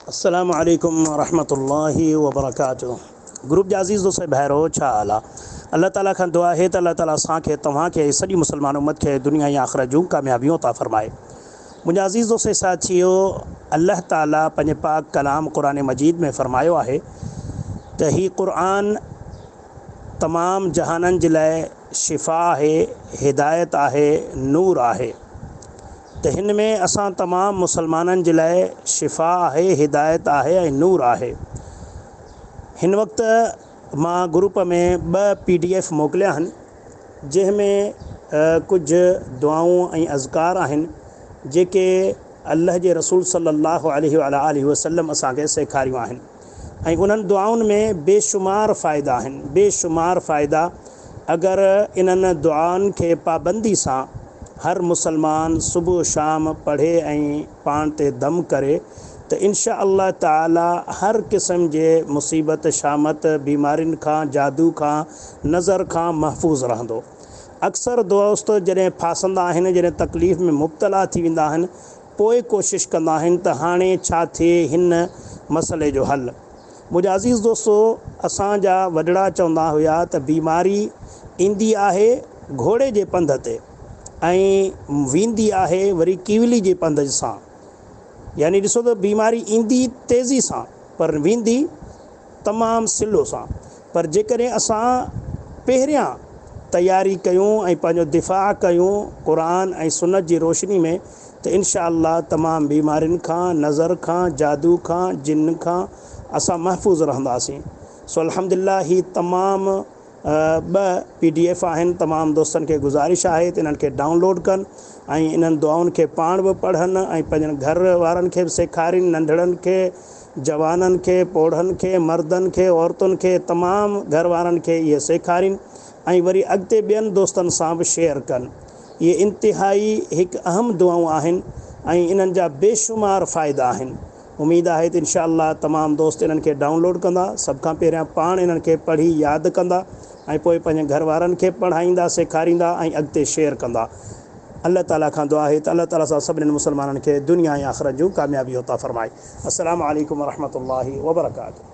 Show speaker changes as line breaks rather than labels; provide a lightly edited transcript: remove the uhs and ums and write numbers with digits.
अस्सलामु अलैकुम रहमतुल्लाहि व बरकातुहू। ग्रुप जा अज़ीज़ दोस्त भाइरो छा हाल आहे? अल्लाह ताला खां दुआ है त अल्लाह ताला असांखे तव्हांखे सॼी मुस्लमान उम्मत खे दुनिया या आख़िरत जूं कामयाबियूं अता फ़रमाए। मुंहिंजा अज़ीज़ दोस्त साथियो, अल्लाह ताला पंहिंजे पाक कलाम क़ुरान मजीद में फ़रमायो आहे त ही क़ुरान तमामु जहाननि जे लाइ शिफ़ा आहे, हिदायत आहे, नूर आहे। त हिन में असां तमामु मुसलमाननि जे लाइ शिफ़ा आहे, हिदायत आहे ऐं नूर आहे। हिन वक़्तु मां ग्रुप में 2 PDF मोकिलिया आहिनि, जंहिंमें कुझु दुआऊं ऐं अज़कार आहिनि जेके अल्लाह जे रसूल सल्लल्लाहु अलैहि वसल्लम असांखे सेखारियूं आहिनि। ऐं उन्हनि दुआउनि में बेशुमार फ़ाइदा आहिनि, बेशुमार फ़ाइदा। अगरि इन्हनि दुआउनि खे पाबंदी सां हर मुसलमान सुबुह शाम पढ़े ऐं पाण ते दम करे त इंशा अल्लाह ताला हर क़िस्म जे मुसीबत शामत, बीमारियुनि खां, जादू खां, नज़र खां महफ़ूज़ रहंदो। अक्सर दोस्त जॾहिं फासंदा आहिनि, जॾहिं तकलीफ़ में मुब्तला थी वेंदा आहिनि, पोइ कोशिशि कंदा आहिनि त हाणे छा थिए हिन मसइले जो हल। मुंहिंजा अज़ीज़ दोस्तो, असांजा वॾड़ा चवंदा हुया त बीमारी ईंदी आहे घोड़े जे पंध ते ऐं वेंदी आहे वरी कीवली जे पंध सां। यानी ॾिसो त बीमारी ईंदी तेज़ी सां पर वेंदी तमामु सिलो सां। पर जेकॾहिं असां पहिरियां तयारी कयूं ऐं पंहिंजो दिफ़ा कयूं क़ुरान ऐं सुन्नत जी रोशनी में, त इंशा अल्लाह तमामु बीमारियुनि खां, नज़र खां, जादू खां, जिन खां असां महफ़ूज़ रहंदासीं। सो अल्हम्दुलिल्लाह ही तमामु 2 PDF आहिनि। तमामु दोस्तनि खे गुज़ारिश आहे त इन्हनि खे डाउनलोड कनि ऐं इन्हनि दुआउनि खे पाण बि पढ़नि ऐं पंहिंजनि घर वारनि खे बि सेखारीनि, नंढड़नि खे, जवाननि खे, पौढ़नि खे, मर्दनि खे, औरतुनि खे, तमामु घर वारनि खे इहे सेखारीनि ऐं वरी अॻिते ॿियनि दोस्तनि सां बि शेयर कनि। इहे इंतिहाई हिकु अहम दुआऊं आहिनि ऐं इन्हनि जा बेशुमार फ़ाइदा आहिनि। उमेदु आहे त इंशा अल्लाह तमामु दोस्त इन्हनि खे डाउनलोड कंदा, सभ खां पहिरियां पाण इन्हनि खे पढ़ी यादि कंदा ऐं पोइ पंहिंजे घर वारनि खे पढ़ाईंदा, सेखारींदा ऐं अॻिते शेयर कंदा। अल्लाह ताला खां दुआ आहे त अल्लाह ताला सां सभिनीनि मुसलमाननि खे दुनिया ऐं आख़िरत जूं कामयाबी अता फ़रमाए। अस्सलामु अलैकुम रहमतुल्लाहि व बरकातुहू।